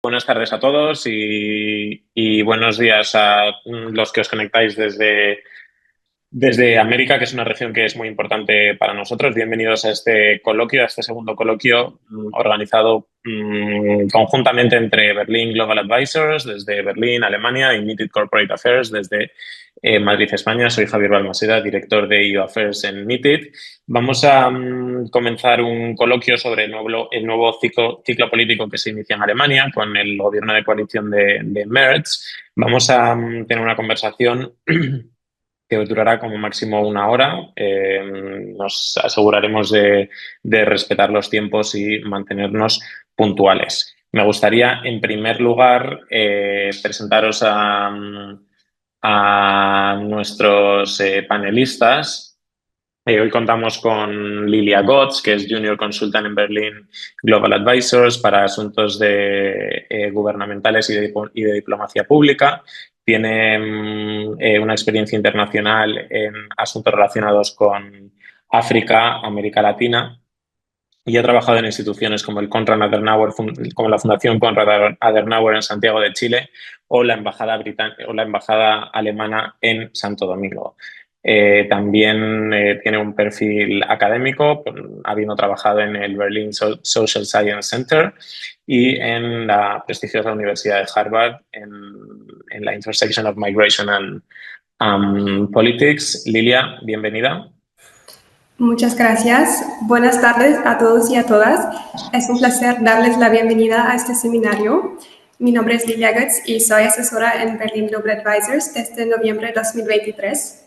Buenas tardes a todos y buenos días a los que os conectáis desde América, que es una región que es muy importante para nosotros. Bienvenidos a este coloquio, a este segundo coloquio organizado conjuntamente entre Berlin Global Advisors, desde Berlín, Alemania, y MITID Corporate Affairs, desde Madrid, España. Soy Javier Balmaseda, director de EU Affairs en MITID. Vamos a comenzar un coloquio sobre el nuevo ciclo político que se inicia en Alemania con el gobierno de coalición de Merz. Vamos a tener una conversación que durará como máximo una hora. Nos aseguraremos de respetar los tiempos y mantenernos puntuales. Me gustaría, en primer lugar, presentaros a nuestros panelistas. Hoy contamos con Lilia Gotz, que es Junior Consultant en Berlin Global Advisors para asuntos gubernamentales y de diplomacia pública. Tiene una experiencia internacional en asuntos relacionados con África, América Latina, y ha trabajado en instituciones como como la Fundación Konrad Adenauer en Santiago de Chile o la embajada alemana en Santo Domingo. También tiene un perfil académico, habiendo trabajado en el Berlin Social Science Center y en la prestigiosa Universidad de Harvard en la Intersection of Migration and Politics. Lilia, bienvenida. Muchas gracias. Buenas tardes a todos y a todas. Es un placer darles la bienvenida a este seminario. Mi nombre es Lilia Götz y soy asesora en Berlin Global Advisors desde noviembre de 2023.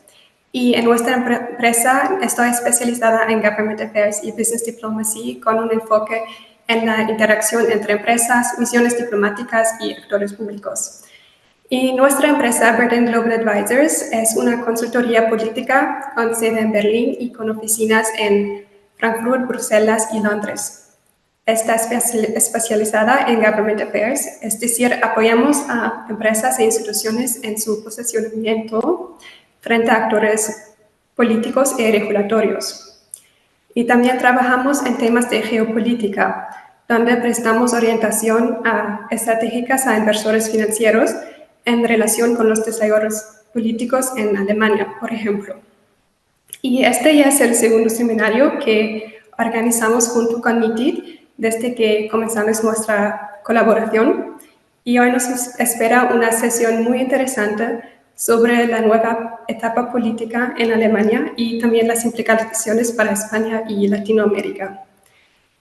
Y en nuestra empresa estoy especializada en Government Affairs y Business Diplomacy con un enfoque en la interacción entre empresas, misiones diplomáticas y actores públicos. Y nuestra empresa, Berlin Global Advisors, es una consultoría política con sede en Berlín y con oficinas en Frankfurt, Bruselas y Londres. Está especializada en Government Affairs, es decir, apoyamos a empresas e instituciones en su posicionamiento frente a actores políticos y regulatorios. Y también trabajamos en temas de geopolítica, donde prestamos orientación estratégicas a inversores financieros en relación con los desarrollos políticos en Alemania, por ejemplo. Y este ya es el segundo seminario que organizamos junto con MITID desde que comenzamos nuestra colaboración. Y hoy nos espera una sesión muy interesante sobre la nueva etapa política en Alemania y también las implicaciones para España y Latinoamérica.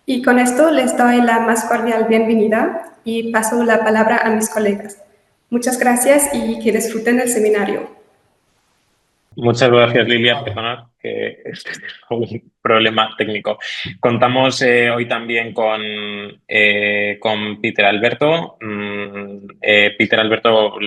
Y con esto les doy la más cordial bienvenida y paso la palabra a mis colegas. Muchas gracias y que disfruten el seminario. Muchas gracias, Lilia. Perdona que es un problema técnico. Contamos hoy también con Peter Alberto. Peter Alberto,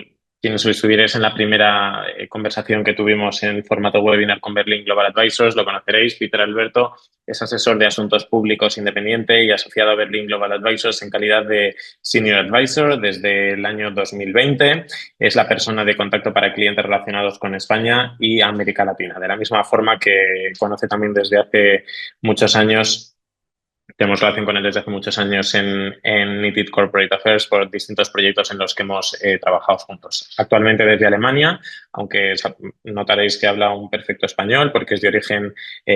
quienes estuvierais en la primera conversación que tuvimos en formato webinar con Berlin Global Advisors, lo conoceréis. Peter Alberto es asesor de asuntos públicos independiente y asociado a Berlin Global Advisors en calidad de Senior Advisor desde el año 2020. Es la persona de contacto para clientes relacionados con España y América Latina. De la misma forma que conoce también desde hace muchos años, tenemos relación con él desde hace muchos años en MITID Corporate Affairs por distintos proyectos en los que hemos trabajado juntos. Actualmente desde Alemania, aunque notaréis que habla un perfecto español porque es de origen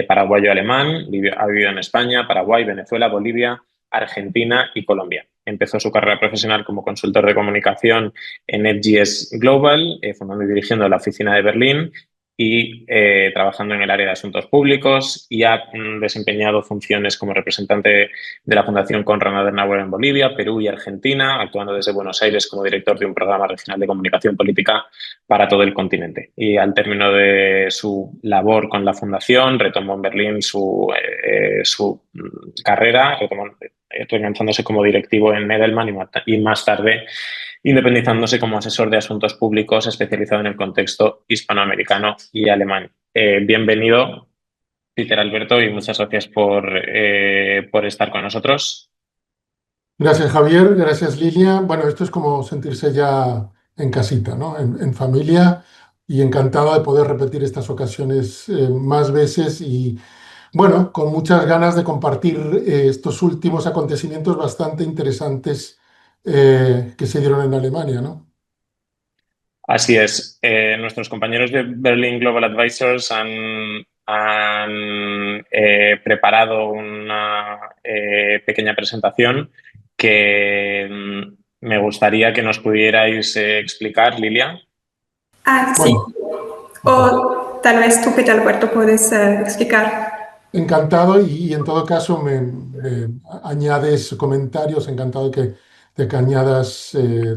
paraguayo-alemán, ha vivido en España, Paraguay, Venezuela, Bolivia, Argentina y Colombia. Empezó su carrera profesional como consultor de comunicación en FGS Global, fundando y dirigiendo la oficina de Berlín y trabajando en el área de asuntos públicos, y ha desempeñado funciones como representante de la Fundación Konrad Adenauer en Bolivia, Perú y Argentina, actuando desde Buenos Aires como director de un programa regional de comunicación política para todo el continente. Y al término de su labor con la Fundación, retomó en Berlín su carrera, relanzándose como directivo en Edelman y más tarde independizándose como asesor de asuntos públicos especializado en el contexto hispanoamericano y alemán. Bienvenido, Peter Alberto, y muchas gracias por estar con nosotros. Gracias, Javier. Gracias, Lilia. Bueno, esto es como sentirse ya en casita, ¿no? En familia, y encantado de poder repetir estas ocasiones más veces y, bueno, con muchas ganas de compartir estos últimos acontecimientos bastante interesantes que se dieron en Alemania, ¿no? Así es. Nuestros compañeros de Berlin Global Advisors han preparado una pequeña presentación que me gustaría que nos pudierais explicar, Lilia. Sí. Bueno, O tal vez tú, Peter Alberto, puedes explicar. encantado y en todo caso me añades comentarios, encantado de que añadas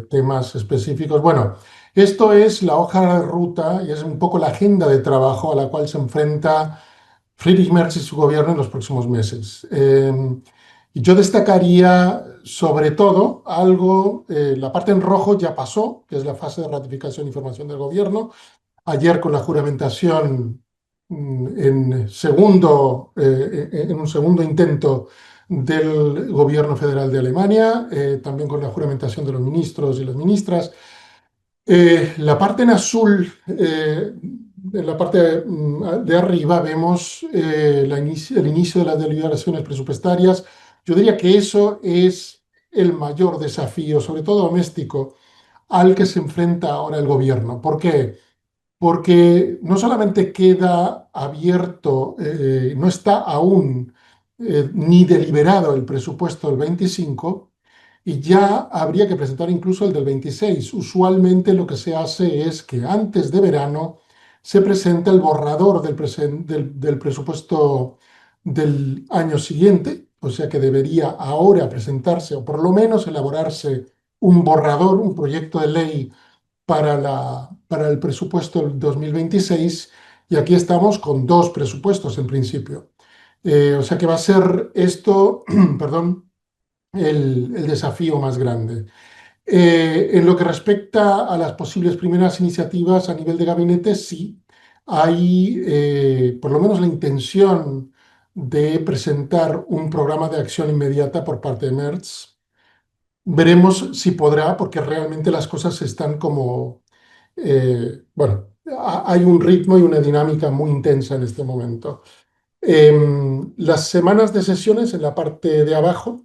temas específicos. Bueno, esto es la hoja de ruta y es un poco la agenda de trabajo a la cual se enfrenta Friedrich Merz y su gobierno en los próximos meses. Y yo destacaría sobre todo algo, la parte en rojo ya pasó, que es la fase de ratificación y formación del gobierno. Ayer con la juramentación en un segundo intento del gobierno federal de Alemania, también con la juramentación de los ministros y las ministras. La parte en azul, en la parte de arriba, vemos el inicio de las deliberaciones presupuestarias. Yo diría que eso es el mayor desafío, sobre todo doméstico, al que se enfrenta ahora el gobierno. ¿Por qué? Porque no solamente queda abierto, no está aún ni deliberado el presupuesto del 25 y ya habría que presentar incluso el del 26. Usualmente lo que se hace es que antes de verano se presenta el borrador del presupuesto del año siguiente, o sea que debería ahora presentarse o por lo menos elaborarse un borrador, un proyecto de ley para el presupuesto del 2026 y aquí estamos con dos presupuestos en principio. O sea que va a ser esto, perdón, el desafío más grande. En lo que respecta a las posibles primeras iniciativas a nivel de gabinete, sí, hay por lo menos la intención de presentar un programa de acción inmediata por parte de Merz. Veremos si podrá, porque realmente las cosas están como bueno, hay un ritmo y una dinámica muy intensa en este momento. Las semanas de sesiones en la parte de abajo,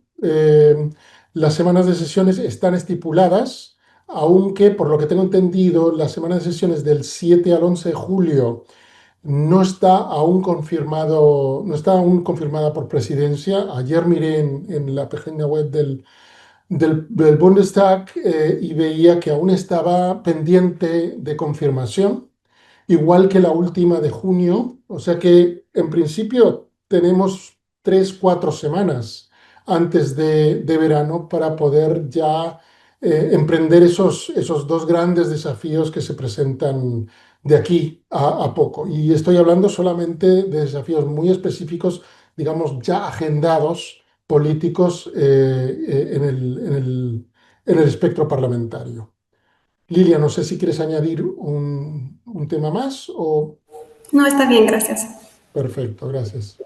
las semanas de sesiones están estipuladas, aunque por lo que tengo entendido, la semana de sesiones del 7 al 11 de julio no está aún confirmado, no está aún confirmada por presidencia. Ayer miré en la página web del Bundestag y veía que aún estaba pendiente de confirmación, igual que la última de junio, o sea que en principio tenemos 3, 4 semanas antes de verano para poder ya emprender esos dos grandes desafíos que se presentan de aquí a poco. Y estoy hablando solamente de desafíos muy específicos, digamos, ya agendados políticos en el espectro parlamentario. Lilia, no sé si quieres añadir un tema más o... No, está bien, gracias. Perfecto, gracias.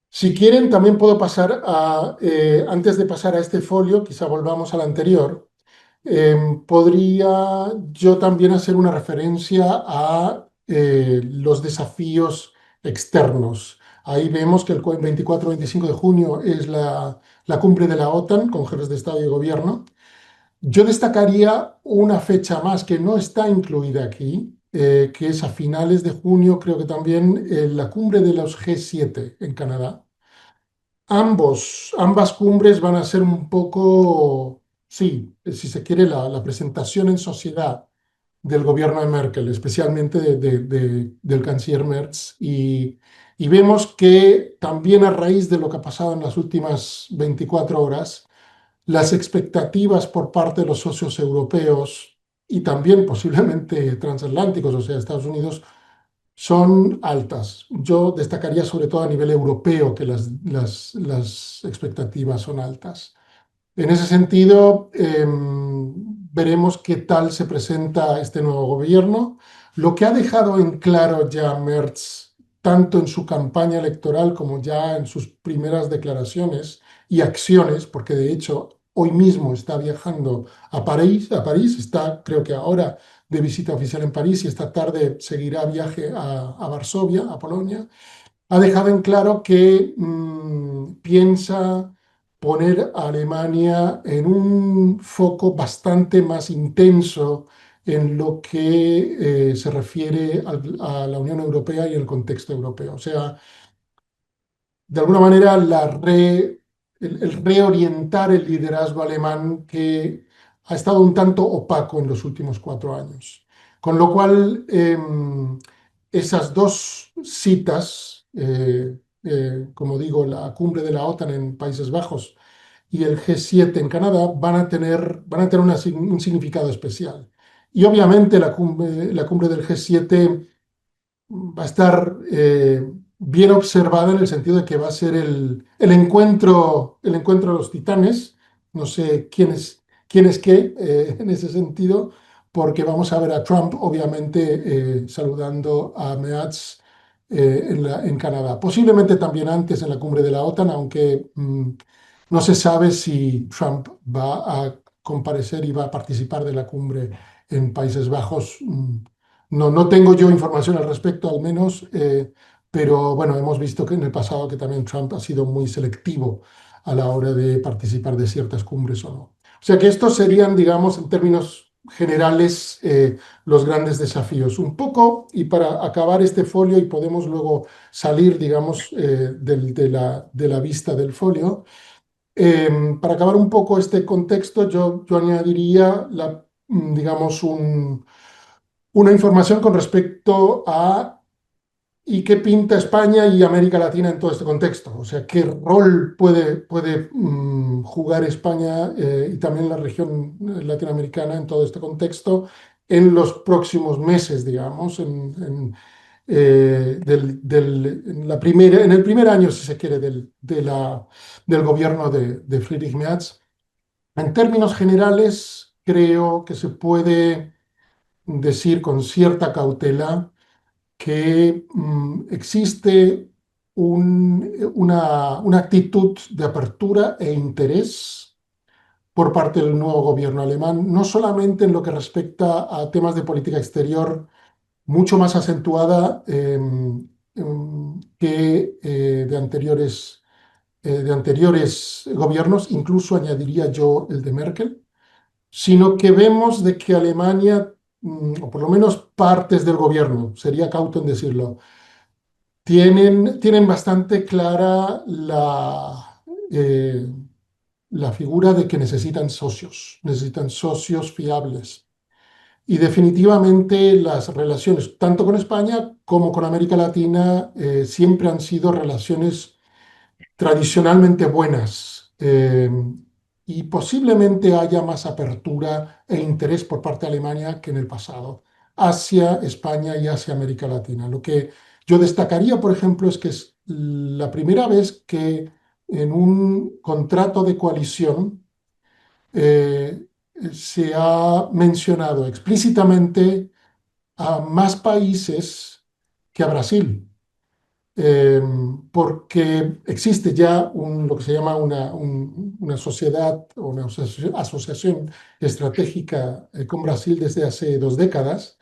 Si quieren, también puedo pasar antes de pasar a este folio, quizá volvamos al anterior, podría yo también hacer una referencia a los desafíos externos. Ahí vemos que el 24-25 de junio es la cumbre de la OTAN con jefes de Estado y Gobierno. Yo destacaría una fecha más que no está incluida aquí, que es a finales de junio, creo que también la cumbre de los G7 en Canadá. Ambas cumbres van a ser un poco, sí, si se quiere, la presentación en sociedad del gobierno de Merkel, especialmente del canciller Merz. Y vemos que también a raíz de lo que ha pasado en las últimas 24 horas, las expectativas por parte de los socios europeos y también posiblemente transatlánticos, o sea, Estados Unidos, son altas. Yo destacaría sobre todo a nivel europeo que las expectativas son altas. En ese sentido, veremos qué tal se presenta este nuevo gobierno. Lo que ha dejado en claro ya Merz, tanto en su campaña electoral como ya en sus primeras declaraciones y acciones, porque de hecho hoy mismo está viajando a París, está creo que ahora de visita oficial en París y esta tarde seguirá viaje a Varsovia, a Polonia, ha dejado en claro que piensa poner a Alemania en un foco bastante más intenso en lo que se refiere a la Unión Europea y el contexto europeo. O sea, de alguna manera el reorientar el liderazgo alemán que ha estado un tanto opaco en los últimos 4 años. Con lo cual, esas dos citas, como digo, la cumbre de la OTAN en Países Bajos y el G7 en Canadá, van a tener un significado especial. Y obviamente la cumbre del G7 va a estar bien observada en el sentido de que va a ser el encuentro de los titanes. No sé quién es qué en ese sentido, porque vamos a ver a Trump, obviamente, saludando a Meaz en Canadá. Posiblemente también antes en la cumbre de la OTAN, aunque no se sabe si Trump va a comparecer y va a participar de la cumbre en Países Bajos. No tengo yo información al respecto, al menos, pero bueno, hemos visto que en el pasado que también Trump ha sido muy selectivo a la hora de participar de ciertas cumbres o no. O sea que estos serían, digamos, en términos generales, los grandes desafíos. Un poco, y para acabar este folio, y podemos luego salir, digamos, de la vista del folio, para acabar un poco este contexto, yo añadiría, digamos, una información con respecto a y qué pinta España y América Latina en todo este contexto. O sea, qué rol puede jugar España y también la región latinoamericana en todo este contexto en los próximos meses, digamos, en el primer año, si se quiere, del gobierno de Friedrich Merz. En términos generales, creo que se puede decir con cierta cautela que existe una actitud de apertura e interés por parte del nuevo gobierno alemán, no solamente en lo que respecta a temas de política exterior, mucho más acentuada que de anteriores gobiernos, incluso añadiría yo el de Merkel, sino que vemos de que Alemania, o por lo menos partes del gobierno, sería cauto en decirlo, tienen bastante clara la figura de que necesitan socios fiables. Y definitivamente las relaciones, tanto con España como con América Latina, siempre han sido relaciones tradicionalmente buenas, y posiblemente haya más apertura e interés por parte de Alemania que en el pasado hacia España y hacia América Latina. Lo que yo destacaría, por ejemplo, es que es la primera vez que en un contrato de coalición eh, se ha mencionado explícitamente a más países que a Brasil, eh, porque existe ya lo que se llama una sociedad o una asociación estratégica con Brasil desde hace 2 décadas,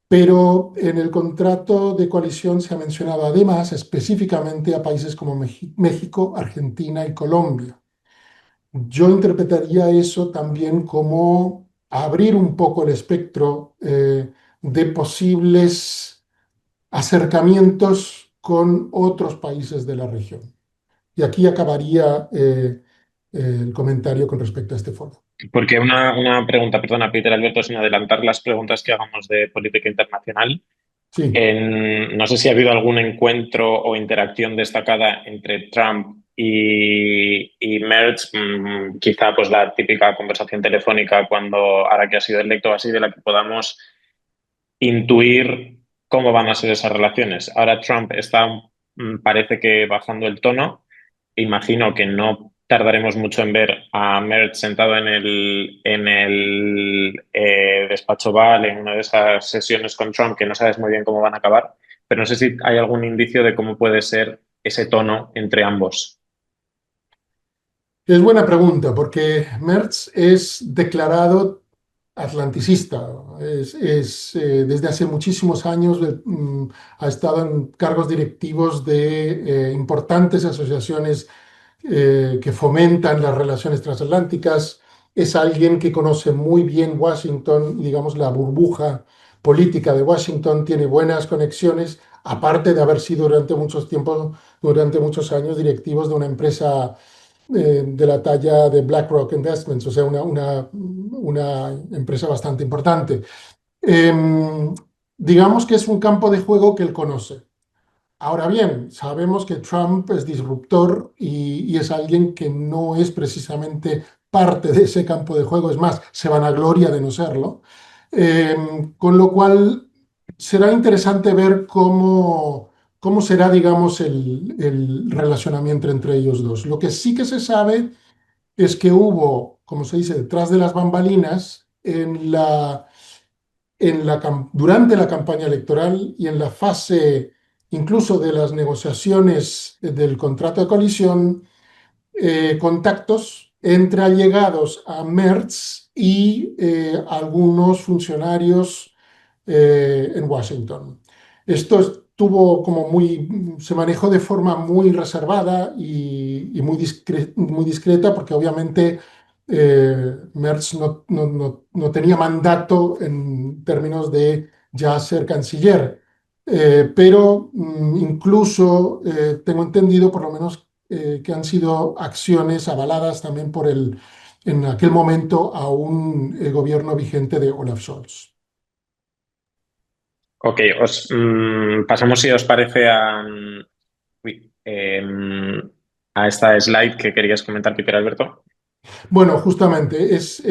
pero en el contrato de coalición se ha mencionado además específicamente a países como México, Argentina y Colombia. Yo interpretaría eso también como abrir un poco el espectro de posibles acercamientos con otros países de la región. Y aquí acabaría el comentario con respecto a este foro. Porque una pregunta, perdona, Peter Alberto, sin adelantar las preguntas que hagamos de política internacional. Sí. No sé si ha habido algún encuentro o interacción destacada entre Trump y Merz, quizá pues la típica conversación telefónica ahora que ha sido electo, así, de la que podamos intuir cómo van a ser esas relaciones. Ahora Trump está, parece que bajando el tono. Imagino que no tardaremos mucho en ver a Merz sentado en el despacho Oval, en una de esas sesiones con Trump, que no sabes muy bien cómo van a acabar, pero no sé si hay algún indicio de cómo puede ser ese tono entre ambos. Es buena pregunta, porque Merz es declarado atlanticista. Desde hace muchísimos años ha estado en cargos directivos de importantes asociaciones que fomentan las relaciones transatlánticas. Es alguien que conoce muy bien Washington, digamos, la burbuja política de Washington, tiene buenas conexiones, aparte de haber sido durante muchos años directivos de una empresa de la talla de BlackRock Investments, o sea, una empresa bastante importante. Digamos que es un campo de juego que él conoce. Ahora bien, sabemos que Trump es disruptor y es alguien que no es precisamente parte de ese campo de juego, es más, se vanagloria de no serlo. Con lo cual será interesante ver cómo será, digamos, el relacionamiento entre ellos dos. Lo que sí que se sabe es que hubo, como se dice, detrás de las bambalinas, durante la campaña electoral y en la fase incluso de las negociaciones del contrato de coalición, contactos entre allegados a Merz y algunos funcionarios en Washington. Esto se manejó de forma muy reservada y muy discreta, porque obviamente Merz no tenía mandato en términos de ya ser canciller. Pero incluso tengo entendido, por lo menos, que han sido acciones avaladas también en aquel momento, a un gobierno vigente de Olaf Scholz. Ok, pasamos, si os parece, a esta slide que querías comentar, Peter Alberto. Bueno, justamente es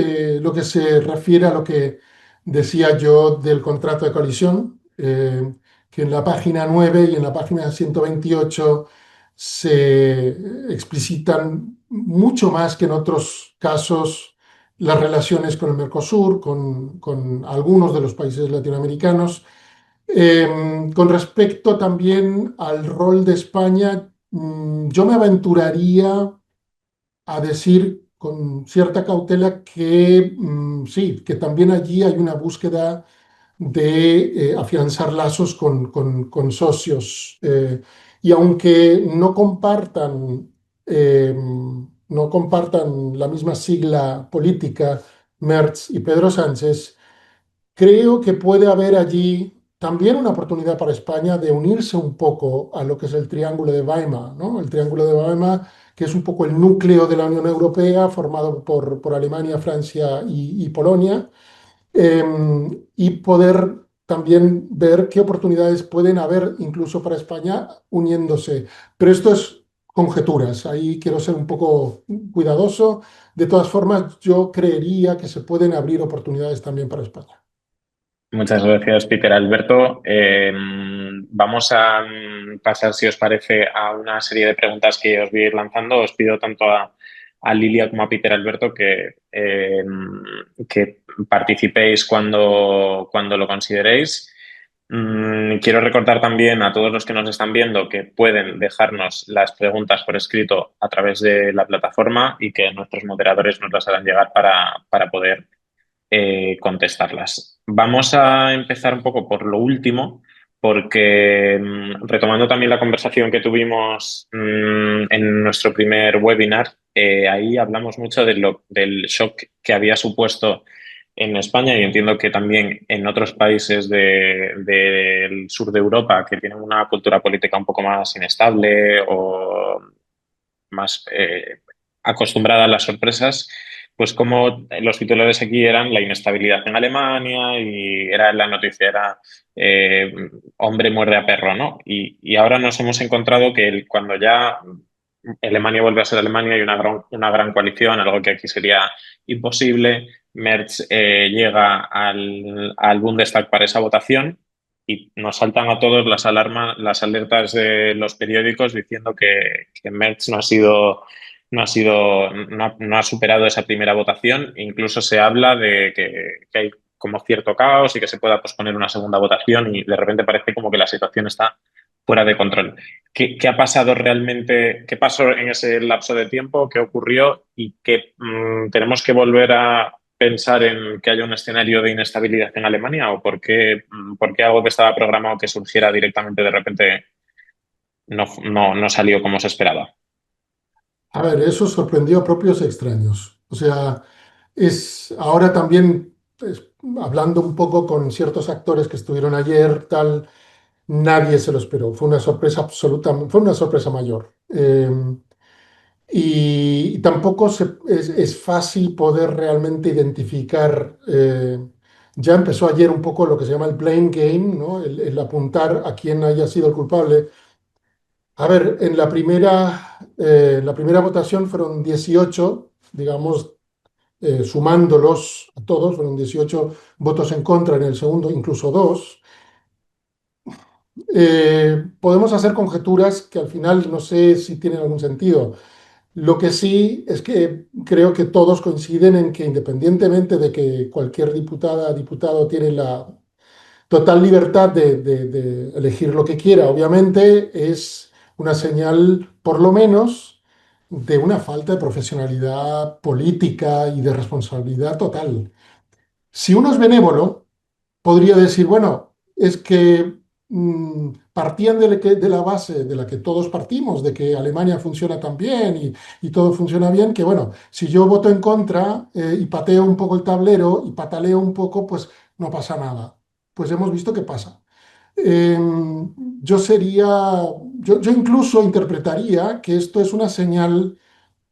lo que se refiere a lo que decía yo del contrato de coalición, que en la página 9 y en la página 128 se explicitan mucho más que en otros casos las relaciones con el Mercosur, con algunos de los países latinoamericanos. Con respecto también al rol de España, yo me aventuraría a decir con cierta cautela que sí, que también allí hay una búsqueda de afianzar lazos con socios. Y aunque no compartan la misma sigla política, Merz y Pedro Sánchez, creo que puede haber allí también una oportunidad para España de unirse un poco a lo que es el Triángulo de Weimar, ¿no? El Triángulo de Weimar, que es un poco el núcleo de la Unión Europea, formado por Alemania, Francia y Polonia, y poder también ver qué oportunidades pueden haber incluso para España uniéndose. Pero esto es conjeturas, ahí quiero ser un poco cuidadoso. De todas formas, yo creería que se pueden abrir oportunidades también para España. Muchas gracias, Peter Alberto. Vamos a pasar, si os parece, a una serie de preguntas que os voy a ir lanzando. Os pido tanto a Lilia como a Peter Alberto que participéis cuando lo consideréis. Quiero recordar también a todos los que nos están viendo que pueden dejarnos las preguntas por escrito a través de la plataforma y que nuestros moderadores nos las harán llegar para poder contestarlas. Vamos a empezar un poco por lo último, porque retomando también la conversación que tuvimos en nuestro primer webinar, ahí hablamos mucho del shock que había supuesto en España, y entiendo que también en otros países del sur de Europa que tienen una cultura política un poco más inestable o más acostumbrada a las sorpresas, pues como los titulares aquí eran la inestabilidad en Alemania y era la noticia, era hombre muerde a perro, ¿no? Y ahora nos hemos encontrado que cuando ya Alemania vuelve a ser Alemania y una gran coalición, algo que aquí sería imposible, Merz llega al Bundestag para esa votación y nos saltan a todos las alertas de los periódicos diciendo que Merz no ha superado esa primera votación. Incluso se habla de que hay como cierto caos y que se pueda posponer una segunda votación, y de repente parece como que la situación está fuera de control. ¿Qué ha pasado realmente? ¿Qué pasó en ese lapso de tiempo? ¿Qué ocurrió? ¿Y qué tenemos que volver a pensar en que haya un escenario de inestabilidad en Alemania? ¿O por qué algo que estaba programado que surgiera directamente de repente no salió como se esperaba? A ver, eso sorprendió a propios extraños. O sea, es ahora también, pues, hablando un poco con ciertos actores que estuvieron ayer, tal, nadie se lo esperó. Fue una sorpresa absoluta, fue una sorpresa mayor. Y tampoco es fácil poder realmente identificar. Ya empezó ayer un poco lo que se llama el blame game, ¿no? El apuntar a quién haya sido el culpable. A ver, la primera votación fueron 18, digamos, sumándolos a todos, fueron 18 votos en contra, en el segundo incluso dos. Podemos hacer conjeturas que al final no sé si tienen algún sentido. Lo que sí es que creo que todos coinciden en que independientemente de que cualquier diputada, diputado tiene la total libertad de elegir lo que quiera, obviamente es una señal, por lo menos, de una falta de profesionalidad política y de responsabilidad total. Si uno es benévolo, podría decir, bueno, es que partían de la base de la que todos partimos, de que Alemania funciona tan bien y todo funciona bien, que bueno, si yo voto en contra y pateo un poco el tablero y pataleo un poco, pues no pasa nada. Pues hemos visto que pasa. Yo sería, yo incluso interpretaría que esto es una señal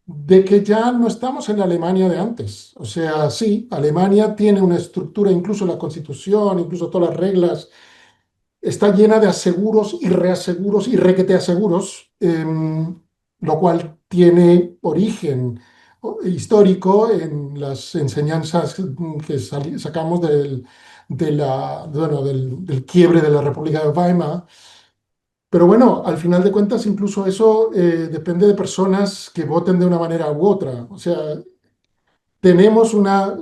de que ya no estamos en la Alemania de antes. O sea, sí, Alemania tiene una estructura, incluso la constitución, incluso todas las reglas, está llena de aseguros y reaseguros y requeteaseguros, lo cual tiene origen histórico en las enseñanzas que sacamos del quiebre de la República de Weimar. Pero bueno, al final de cuentas, incluso eso depende de personas que voten de una manera u otra. O sea, tenemos una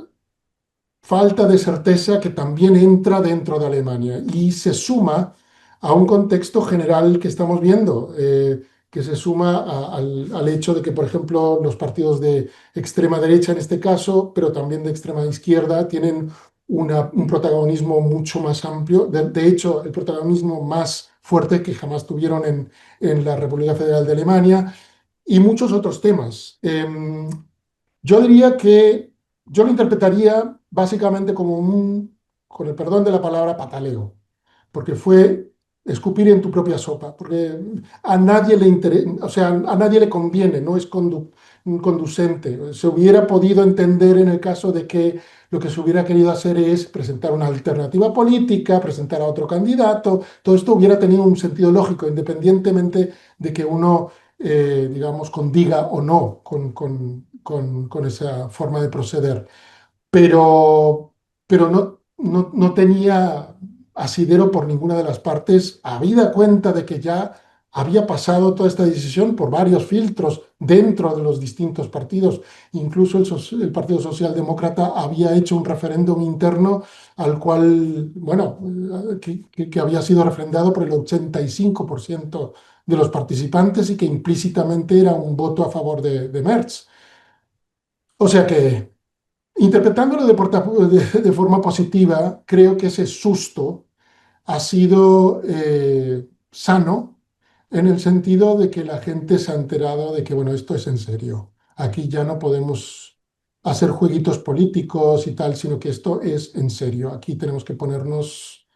falta de certeza que también entra dentro de Alemania y se suma a un contexto general que estamos viendo, que se suma al hecho de que, por ejemplo, los partidos de extrema derecha en este caso, pero también de extrema izquierda, tienen un protagonismo mucho más amplio, de hecho, el protagonismo más fuerte que jamás tuvieron en la República Federal de Alemania y muchos otros temas. Yo diría que yo lo interpretaría básicamente como con el perdón de la palabra, pataleo, porque fue escupir en tu propia sopa, porque a nadie le o sea, a nadie le conviene, no es conducente. Se hubiera podido entender en el caso de que lo que se hubiera querido hacer es presentar una alternativa política, presentar a otro candidato, todo esto hubiera tenido un sentido lógico, independientemente de que uno, digamos, condiga o no con esa forma de proceder, pero no tenía asidero por ninguna de las partes, habida cuenta de que ya había pasado toda esta decisión por varios filtros dentro de los distintos partidos. Incluso el Partido Socialdemócrata había hecho un referéndum interno al cual, bueno, que había sido refrendado por el 85% de los participantes y que implícitamente era un voto a favor de Merz. O sea que, interpretándolo de forma positiva, creo que ese susto ha sido sano en el sentido de que la gente se ha enterado de que, bueno, esto es en serio. Aquí ya no podemos hacer jueguitos políticos y tal, sino que esto es en serio. Aquí tenemos que ponernos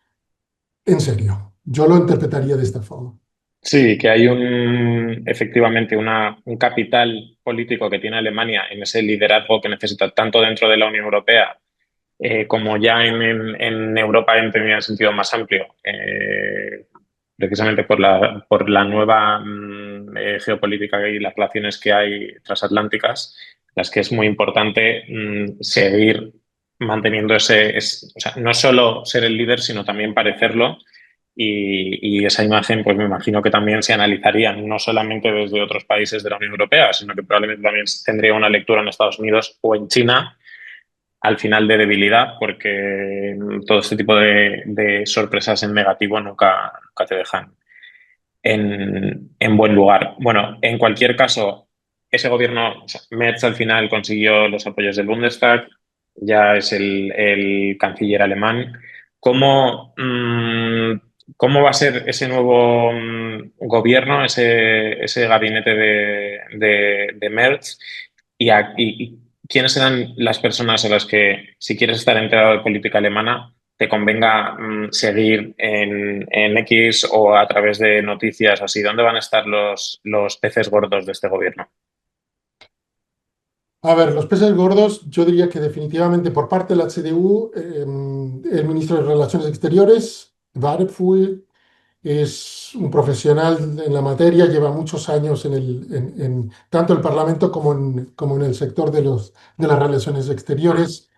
en serio. Yo lo interpretaría de esta forma. Sí, que hay efectivamente un capital político que tiene Alemania en ese liderazgo que necesita tanto dentro de la Unión Europea como ya en Europa en tenido sentido más amplio, precisamente por la nueva geopolítica y las relaciones que hay transatlánticas, las que es muy importante seguir manteniendo o sea, no solo ser el líder, sino también parecerlo. Y esa imagen, pues me imagino que también se analizaría no solamente desde otros países de la Unión Europea, sino que probablemente también tendría una lectura en Estados Unidos o en China al final de debilidad, porque todo este tipo de sorpresas en negativo nunca te dejan en buen lugar. Bueno, en cualquier caso, ese gobierno, o sea, Merz al final consiguió los apoyos del Bundestag, ya es el canciller alemán. ¿Cómo ¿Cómo va a ser ese nuevo gobierno, ese gabinete de Merz? Y quiénes serán las personas a las que, si quieres estar enterado de política alemana, te convenga seguir en X o a través de noticias o así? ¿Dónde van a estar los peces gordos de este gobierno? A ver, los peces gordos, yo diría que definitivamente por parte de la CDU, el ministro de Relaciones Exteriores, Wadephul, es un profesional en la materia, lleva muchos años en tanto el Parlamento como en el sector de las relaciones exteriores.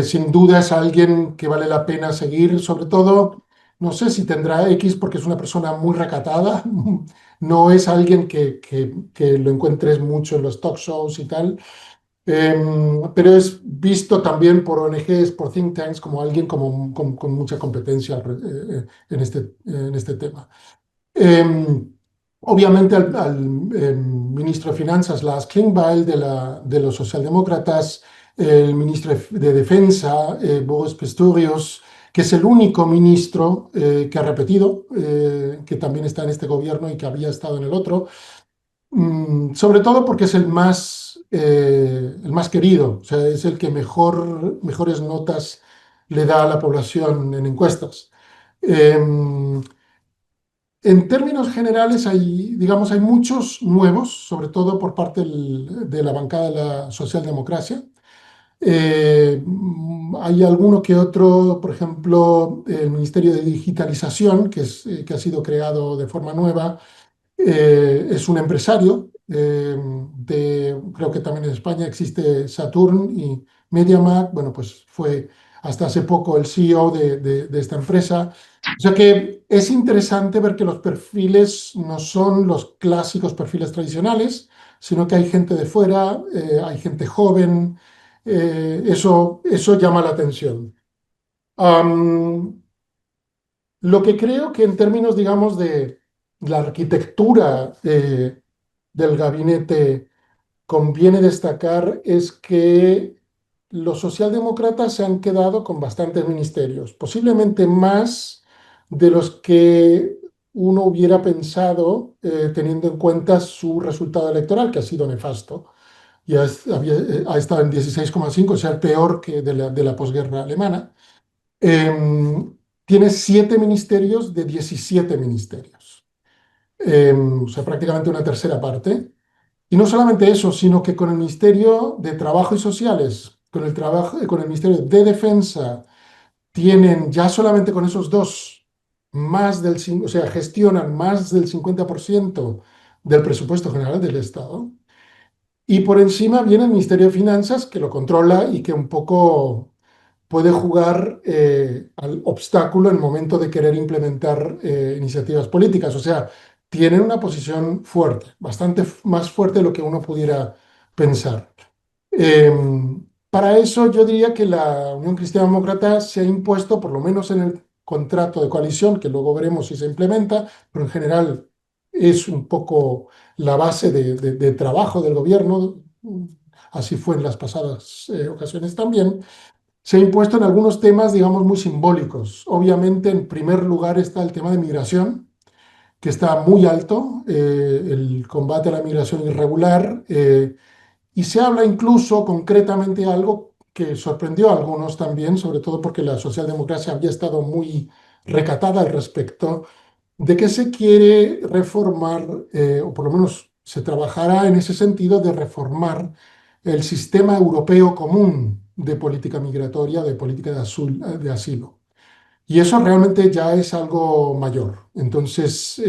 Sin duda es alguien que vale la pena seguir, sobre todo, no sé si tendrá X porque es una persona muy recatada, no es alguien que lo encuentres mucho en los talk shows y tal. Pero es visto también por ONGs, por think tanks, como alguien con mucha competencia en este tema. Em, Obviamente al ministro de Finanzas, Lars Klingbeil, de los socialdemócratas, el ministro de Defensa, Boris Pistorius, que es el único ministro que ha repetido, que también está en este gobierno y que había estado en el otro. Sobre todo porque es el más querido, o sea, es el que mejores notas le da a la población en encuestas. Em, en términos generales, digamos, hay muchos nuevos, sobre todo por parte de la bancada de la socialdemocracia. Hay alguno que otro, por ejemplo, el Ministerio de Digitalización, que ha sido creado de forma nueva, es un empresario. Creo que también en España existe Saturn y MediaMarkt. Bueno, pues fue hasta hace poco el CEO de esta empresa. O sea que es interesante ver que los perfiles no son los clásicos perfiles tradicionales, sino que hay gente de fuera, hay gente joven. Eso llama la atención. Am, lo que creo que en términos, digamos, de la arquitectura del gabinete conviene destacar es que los socialdemócratas se han quedado con bastantes ministerios, posiblemente más de los que uno hubiera pensado teniendo en cuenta su resultado electoral, que ha sido nefasto. Ha estado en 16,5, o sea, el peor que de la posguerra alemana. Tiene 7 ministerios de 17 ministerios, o sea, prácticamente una tercera parte. Y no solamente eso, sino que con el Ministerio de Trabajo y Sociales, con el Ministerio de Defensa, tienen ya solamente con esos dos o sea, gestionan más del 50% del presupuesto general del Estado. Y por encima viene el Ministerio de Finanzas, que lo controla y que un poco puede jugar al obstáculo en el momento de querer implementar iniciativas políticas. O sea, tienen una posición fuerte, bastante más fuerte de lo que uno pudiera pensar. Para eso yo diría que la Unión Cristiana Demócrata se ha impuesto, por lo menos en el contrato de coalición, que luego veremos si se implementa, pero en general es un poco la base de trabajo del gobierno. Así fue en las pasadas ocasiones también. Se ha impuesto en algunos temas, digamos, muy simbólicos. Obviamente, en primer lugar está el tema de migración, que está muy alto, el combate a la migración irregular, y se habla incluso concretamente algo que sorprendió a algunos también, sobre todo porque la socialdemocracia había estado muy recatada al respecto, de que se quiere reformar, o por lo menos se trabajará en ese sentido de reformar el sistema europeo común de política migratoria, de política de asilo. Y eso realmente ya es algo mayor. Entonces,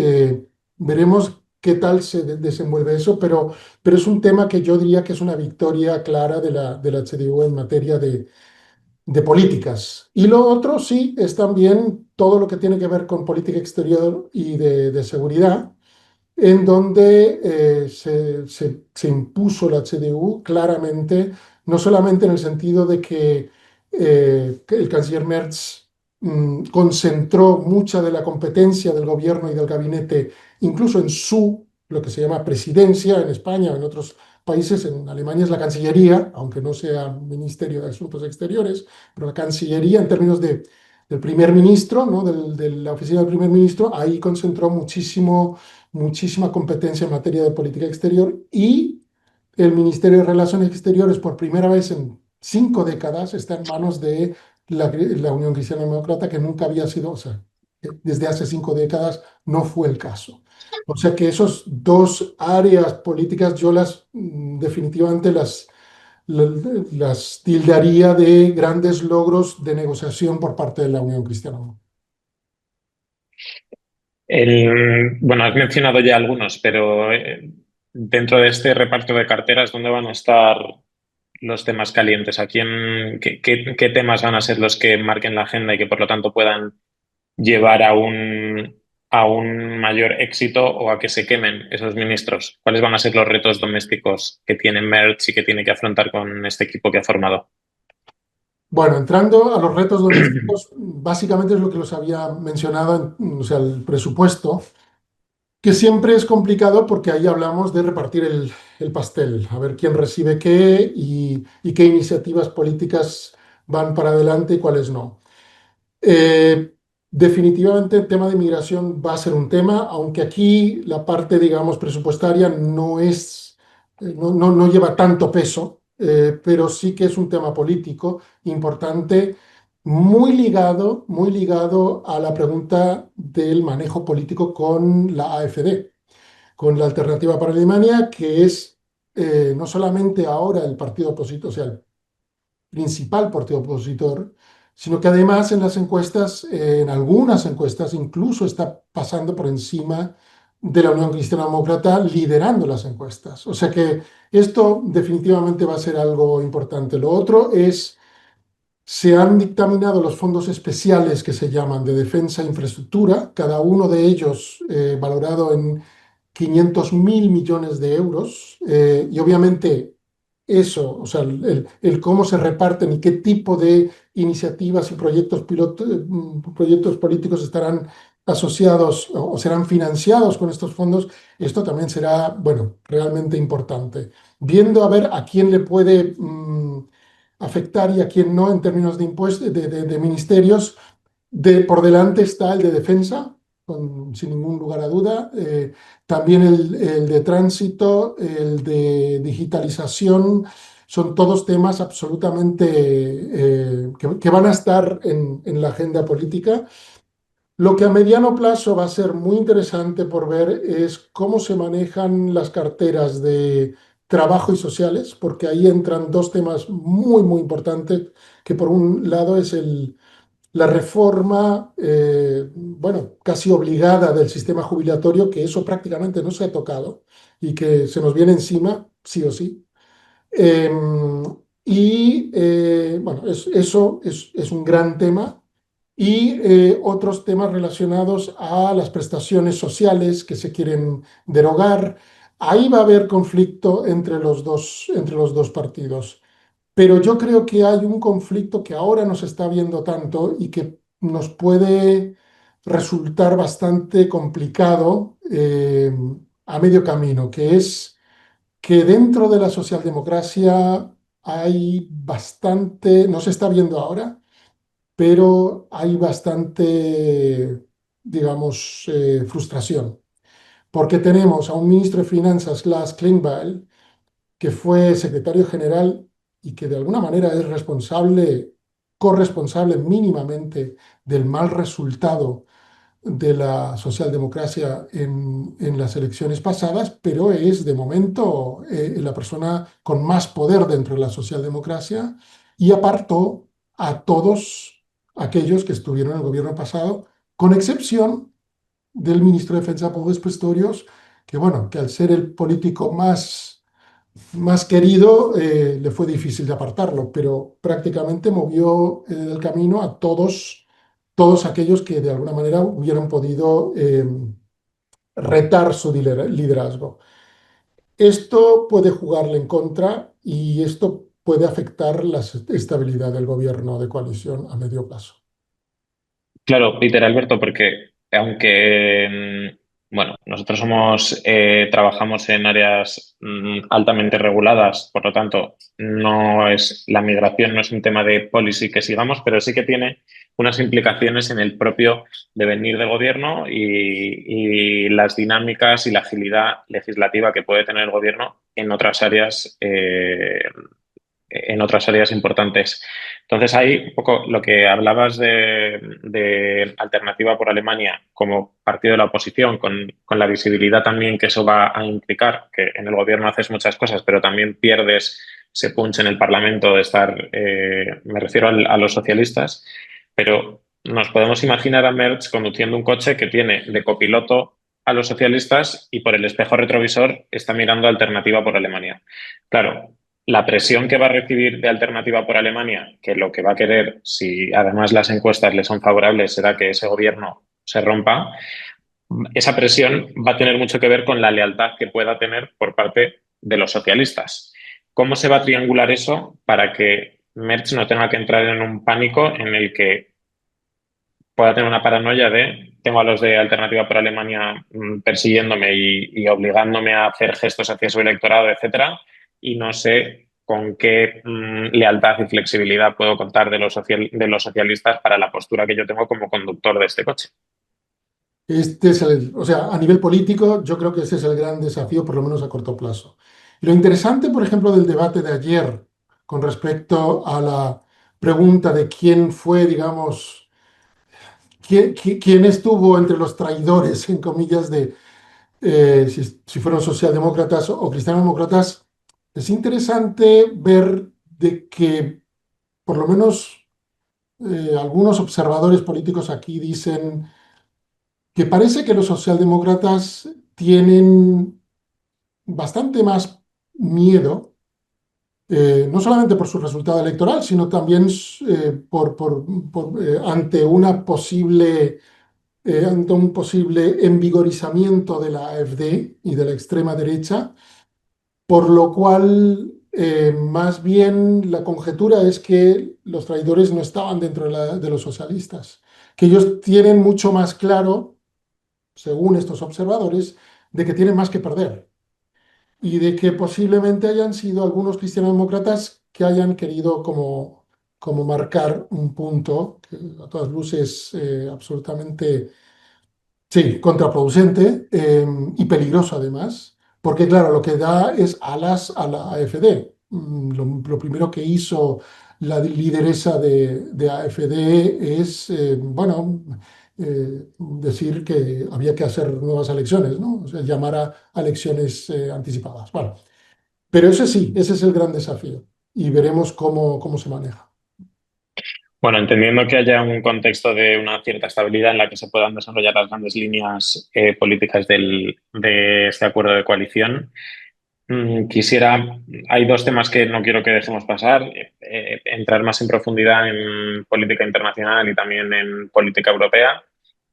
veremos qué tal se desenvuelve eso, pero es un tema que yo diría que es una victoria clara de la CDU en materia de políticas. Y lo otro sí es también todo lo que tiene que ver con política exterior y de seguridad, en donde se impuso la CDU claramente, no solamente en el sentido de que el canciller Merz concentró mucha de la competencia del gobierno y del gabinete, incluso en lo que se llama presidencia en España o en otros países. En Alemania es la Cancillería, aunque no sea Ministerio de Asuntos Exteriores, pero la Cancillería en términos del primer ministro, ¿no? De la oficina del primer ministro, ahí concentró muchísima competencia en materia de política exterior y el Ministerio de Relaciones Exteriores por primera vez en 5 décadas está en manos de la Unión Cristiana Demócrata, que nunca había sido, o sea, desde hace 5 décadas no fue el caso. O sea que esos dos áreas políticas yo definitivamente las tildaría de grandes logros de negociación por parte de la Unión Cristiana. Bueno, has mencionado ya algunos, pero dentro de este reparto de carteras, ¿dónde van a estar los temas calientes? ¿Qué temas van a ser los que marquen la agenda y que por lo tanto puedan llevar a un mayor éxito o a que se quemen esos ministros? ¿Cuáles van a ser los retos domésticos que tiene Merch y que tiene que afrontar con este equipo que ha formado? Bueno, entrando a los retos domésticos, básicamente es lo que los había mencionado, o sea, el presupuesto, que siempre es complicado porque ahí hablamos de repartir el pastel, a ver quién recibe qué y qué iniciativas políticas van para adelante y cuáles no. Eh, Definitivamente el tema de migración va a ser un tema, aunque aquí la parte, digamos, presupuestaria no lleva tanto peso, pero sí que es un tema político importante, muy ligado a la pregunta del manejo político con la AfD, con la Alternativa para Alemania, que es no solamente ahora el partido opositor, o sea, el principal partido opositor, sino que además en las encuestas, en algunas encuestas, incluso está pasando por encima de la Unión Cristiana Demócrata, liderando las encuestas. O sea que esto definitivamente va a ser algo importante. Lo otro es, se han dictaminado los fondos especiales que se llaman de defensa e infraestructura, cada uno de ellos valorado en 500.000 millones de euros, y obviamente eso, o sea, el cómo se reparten y qué tipo de iniciativas y proyectos proyectos políticos estarán asociados o serán financiados con estos fondos, esto también será, bueno, realmente importante. Viendo a ver a quién le puede afectar y a quién no en términos de impuestos, de ministerios, por delante está el de defensa, sin ningún lugar a duda. También el de tránsito, el de digitalización, son todos temas absolutamente que van a estar en la agenda política. Lo que a mediano plazo va a ser muy interesante por ver es cómo se manejan las carteras de trabajo y sociales, porque ahí entran dos temas muy importantes, que por un lado es la reforma, bueno, casi obligada del sistema jubilatorio, que eso prácticamente no se ha tocado y que se nos viene encima, sí o sí. Eh, bueno, eso es un gran tema. Y otros temas relacionados a las prestaciones sociales que se quieren derogar. Ahí va a haber conflicto entre los dos partidos. Pero yo creo que hay un conflicto que ahora no se está viendo tanto y que nos puede resultar bastante complicado a medio camino, que es que dentro de la socialdemocracia hay bastante, no se está viendo ahora, pero hay bastante, digamos, frustración, porque tenemos a un ministro de Finanzas, Lars Klingbeil, que fue secretario general y que de alguna manera es corresponsable mínimamente del mal resultado de la socialdemocracia en las elecciones pasadas, pero es de momento la persona con más poder dentro de la socialdemocracia y apartó a todos aquellos que estuvieron en el gobierno pasado, con excepción del ministro de Defensa, Pablo Pistorius, que bueno, que al ser el político más querido, le fue difícil de apartarlo, pero prácticamente movió el camino a todos aquellos que de alguna manera hubieran podido retar su liderazgo. Esto puede jugarle en contra y esto puede afectar la estabilidad del gobierno de coalición a medio plazo. Claro, Peter Alberto, porque aunque Bueno, nosotros trabajamos en áreas altamente reguladas, por lo tanto, la migración no es un tema de policy que sigamos, pero sí que tiene unas implicaciones en el propio devenir del gobierno y las dinámicas y la agilidad legislativa que puede tener el gobierno en otras áreas importantes. Entonces, ahí un poco lo que hablabas de Alternativa por Alemania como partido de la oposición, con la visibilidad también que eso va a implicar, que en el gobierno haces muchas cosas, pero también pierdes ese punch en el Parlamento de estar, me refiero a los socialistas, pero nos podemos imaginar a Merz conduciendo un coche que tiene de copiloto a los socialistas y por el espejo retrovisor está mirando Alternativa por Alemania. Claro, la presión que va a recibir de Alternativa por Alemania, que lo que va a querer, si además las encuestas le son favorables, será que ese gobierno se rompa, esa presión va a tener mucho que ver con la lealtad que pueda tener por parte de los socialistas. ¿Cómo se va a triangular eso para que Merz no tenga que entrar en un pánico en el que pueda tener una paranoia de tengo a los de Alternativa por Alemania persiguiéndome y obligándome a hacer gestos hacia su electorado, etcétera, y no sé con qué lealtad y flexibilidad puedo contar de los socialistas para la postura que yo tengo como conductor de este coche? O sea, a nivel político, yo creo que ese es el gran desafío, por lo menos a corto plazo. Y lo interesante, por ejemplo, del debate de ayer con respecto a la pregunta de quién fue, digamos, quién estuvo entre los traidores, en comillas, de si fueron socialdemócratas o cristianodemócratas, es interesante ver de que por lo menos algunos observadores políticos aquí dicen que parece que los socialdemócratas tienen bastante más miedo, no solamente por su resultado electoral, sino también ante ante un posible envigorizamiento de la AfD y de la extrema derecha, por lo cual más bien la conjetura es que los traidores no estaban dentro de los socialistas, que ellos tienen mucho más claro, según estos observadores, de que tienen más que perder y de que posiblemente hayan sido algunos cristianodemócratas que hayan querido como marcar un punto que a todas luces absolutamente, sí, contraproducente y peligroso además, porque claro, lo que da es alas a la AfD. Lo primero que hizo la lideresa de AfD es, bueno, decir que había que hacer nuevas elecciones, ¿no? O sea, llamar a elecciones anticipadas. Bueno, pero ese sí, ese es el gran desafío y veremos cómo se maneja. Bueno, entendiendo que haya un contexto de una cierta estabilidad en la que se puedan desarrollar las grandes líneas políticas de este acuerdo de coalición, hay dos temas que no quiero que dejemos pasar, entrar más en profundidad en política internacional y también en política europea.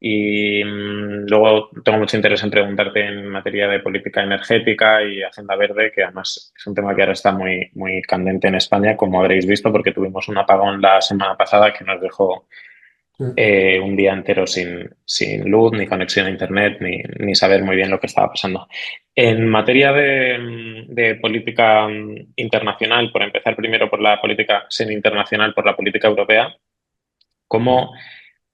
Y luego tengo mucho interés en preguntarte en materia de política energética y agenda verde, que además es un tema que ahora está muy, muy candente en España, como habréis visto, porque tuvimos un apagón la semana pasada que nos dejó Sí. un día entero sin luz, ni conexión a Internet, ni saber muy bien lo que estaba pasando. En materia de política internacional, por empezar primero por la política semi-internacional, por la política europea, ¿cómo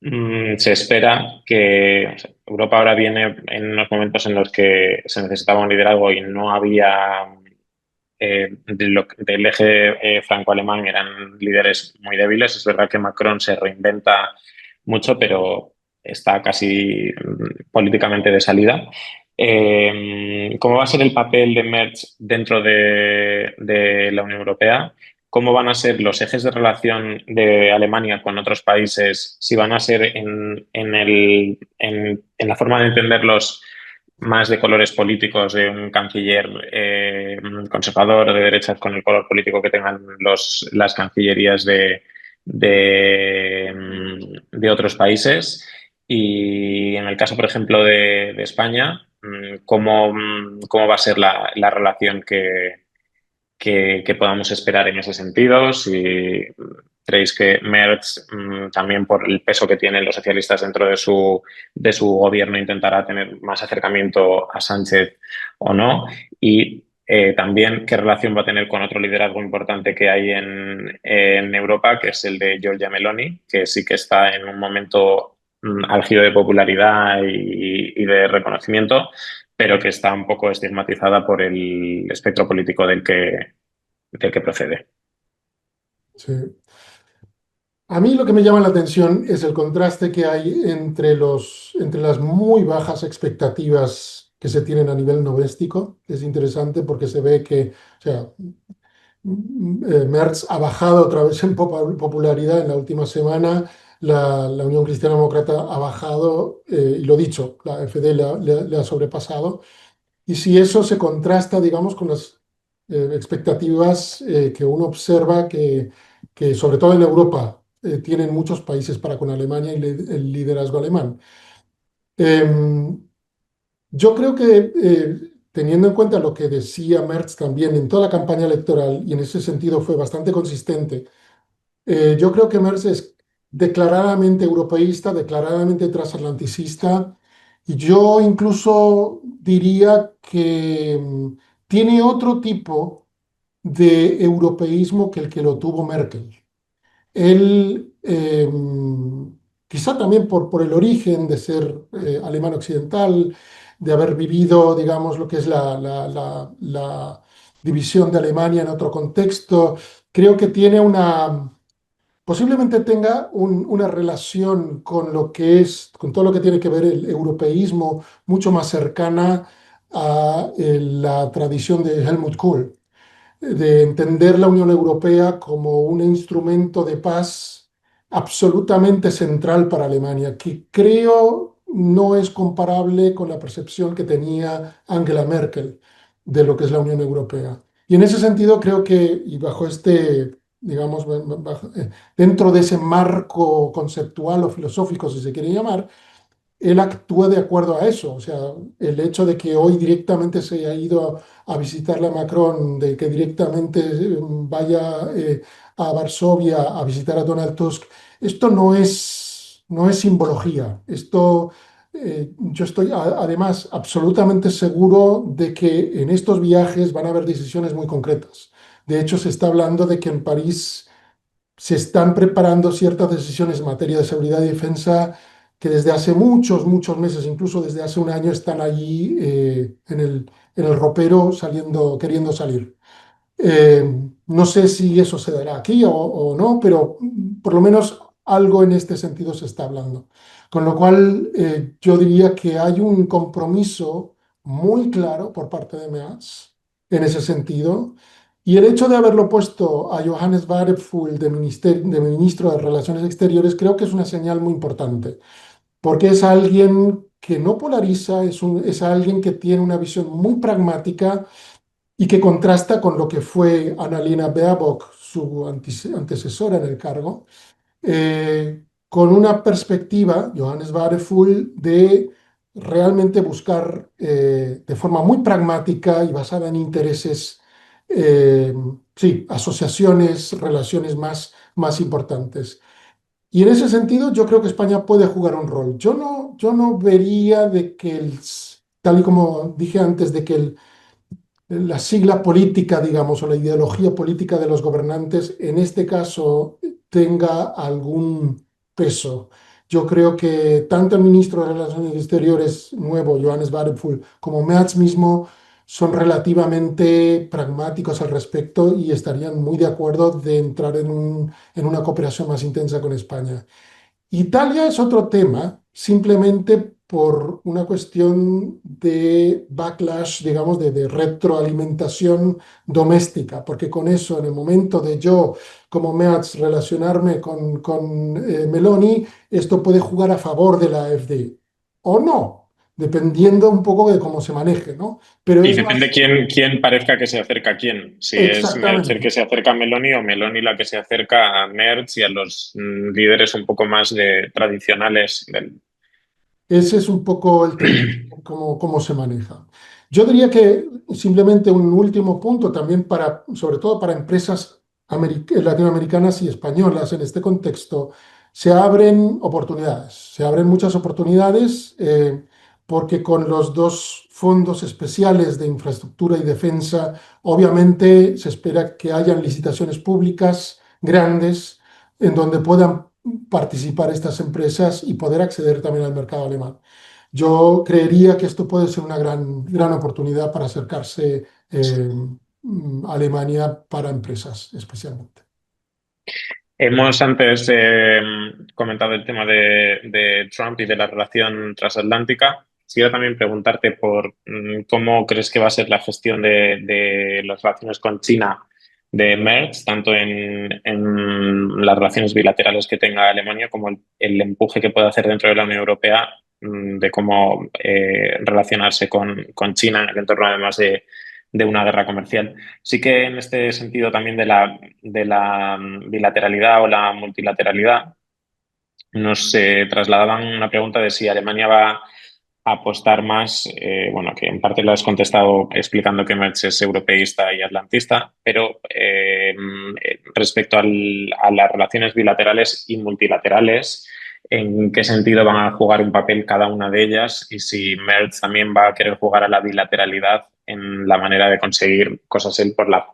se espera que Europa ahora viene en unos momentos en los que se necesitaba un liderazgo y no había del eje franco-alemán eran líderes muy débiles? Es verdad que Macron se reinventa mucho, pero está casi políticamente de salida. ¿Cómo va a ser el papel de Merz dentro de la Unión Europea? ¿Cómo van a ser los ejes de relación de Alemania con otros países? Si van a ser en la forma de entenderlos más de colores políticos, de un canciller conservador de derechas con el color político que tengan las cancillerías de otros países. Y en el caso, por ejemplo, de España, ¿cómo va a ser la relación que podamos esperar en ese sentido? Si conoceréis que Merz, también por el peso que tienen los socialistas dentro de su gobierno, intentará tener más acercamiento a Sánchez o no. Y también qué relación va a tener con otro liderazgo importante que hay en Europa, que es el de Giorgia Meloni, que sí que está en un momento álgido de popularidad y de reconocimiento, pero que está un poco estigmatizada por el espectro político del que procede. Sí. A mí lo que me llama la atención es el contraste que hay entre las muy bajas expectativas que se tienen a nivel doméstico. Es interesante porque se ve que, o sea, Merz ha bajado otra vez en popularidad en la última semana. La Unión Cristiana Demócrata ha bajado, y lo dicho, la FD le ha sobrepasado. Y si eso se contrasta, digamos, con las expectativas que uno observa que sobre todo en Europa, tienen muchos países para con Alemania y el liderazgo alemán. Em, yo creo que, teniendo en cuenta lo que decía Merz también en toda la campaña electoral, y en ese sentido fue bastante consistente, yo creo que Merz es declaradamente europeísta, declaradamente transatlanticista, y yo incluso diría que tiene otro tipo de europeísmo que el que lo tuvo Merkel. Él, quizá también por el origen de ser alemán occidental, de haber vivido, digamos, lo que es la división de Alemania en otro contexto, creo que tiene posiblemente tenga una relación con lo que es, con todo lo que tiene que ver el europeísmo, mucho más cercana a la tradición de Helmut Kohl, de entender la Unión Europea como un instrumento de paz absolutamente central para Alemania, que creo no es comparable con la percepción que tenía Angela Merkel de lo que es la Unión Europea. Y en ese sentido creo que, y bajo digamos, dentro de ese marco conceptual o filosófico, si se quiere llamar, él actúa de acuerdo a eso. O sea, el hecho de que hoy directamente se haya ido a visitarle a Macron, de que directamente vaya a Varsovia a visitar a Donald Tusk, esto no es simbología. Yo estoy además absolutamente seguro de que en estos viajes van a haber decisiones muy concretas. De hecho, se está hablando de que en París se están preparando ciertas decisiones en materia de seguridad y defensa que desde hace muchos, muchos meses, incluso desde hace un año, están allí en el ropero queriendo salir. No sé si eso se dará aquí o no, pero por lo menos algo en este sentido se está hablando. Con lo cual, yo diría que hay un compromiso muy claro por parte de MEAS en ese sentido. Y el hecho de haberlo puesto a Johannes Wadephul de ministro de Relaciones Exteriores creo que es una señal muy importante, porque es alguien que no polariza, es alguien que tiene una visión muy pragmática y que contrasta con lo que fue Annalena Baerbock, su antecesora en el cargo, con una perspectiva, Johannes Wadephul, de realmente buscar de forma muy pragmática y basada en intereses, sí, asociaciones, relaciones más importantes. Y en ese sentido, yo creo que España puede jugar un rol. Yo no vería de que tal y como dije antes, de que la sigla política, digamos, o la ideología política de los gobernantes, en este caso, tenga algún peso. Yo creo que tanto el ministro de Relaciones Exteriores nuevo, Johannes Wadephul, como Merz mismo, son relativamente pragmáticos al respecto y estarían muy de acuerdo de entrar en una cooperación más intensa con España. Italia es otro tema, simplemente por una cuestión de backlash, digamos, de retroalimentación doméstica, porque con eso, en el momento de yo, como Merz, relacionarme con Meloni, esto puede jugar a favor de la AfD o no, dependiendo un poco de cómo se maneje, ¿no? Pero Y es depende más, quién parezca que se acerca a quién. Si es Merz el exactamente. que se acerca a Meloni o Meloni la que se acerca a Merz y a los líderes un poco más tradicionales del... Ese es un poco el tema, cómo se maneja. Yo diría que simplemente un último punto también sobre todo para empresas latinoamericanas y españolas en este contexto, se abren oportunidades, se abren muchas oportunidades porque con los dos fondos especiales de infraestructura y defensa, obviamente se espera que hayan licitaciones públicas grandes en donde puedan participar estas empresas y poder acceder también al mercado alemán. Yo creería que esto puede ser una gran oportunidad para acercarse a Alemania para empresas especialmente. Hemos antes comentado el tema de Trump y de la relación transatlántica. Quisiera también preguntarte por cómo crees que va a ser la gestión de las relaciones con China de Merz, tanto en las relaciones bilaterales que tenga Alemania como el empuje que puede hacer dentro de la Unión Europea, de cómo relacionarse con China en el entorno además de una guerra comercial. Sí que en este sentido también de la bilateralidad o la multilateralidad, nos trasladaban una pregunta de si Alemania va a apostar más, bueno, que en parte lo has contestado explicando que Merz es europeísta y atlantista, pero respecto a las relaciones bilaterales y multilaterales, ¿en qué sentido van a jugar un papel cada una de ellas? Y si Merz también va a querer jugar a la bilateralidad en la manera de conseguir cosas él por la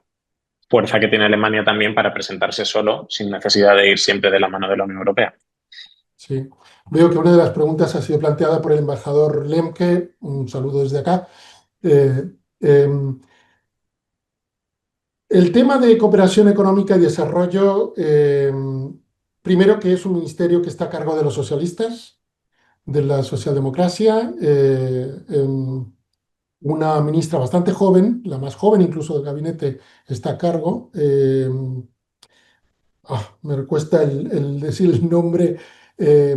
fuerza que tiene Alemania también para presentarse solo, sin necesidad de ir siempre de la mano de la Unión Europea. Sí. Veo que una de las preguntas ha sido planteada por el embajador Lemke. Un saludo desde acá. Eh, em, el tema de cooperación económica y desarrollo, primero que es un ministerio que está a cargo de los socialistas, de la socialdemocracia, una ministra bastante joven, la más joven incluso del gabinete, está a cargo. Me cuesta el decir el nombre. eh,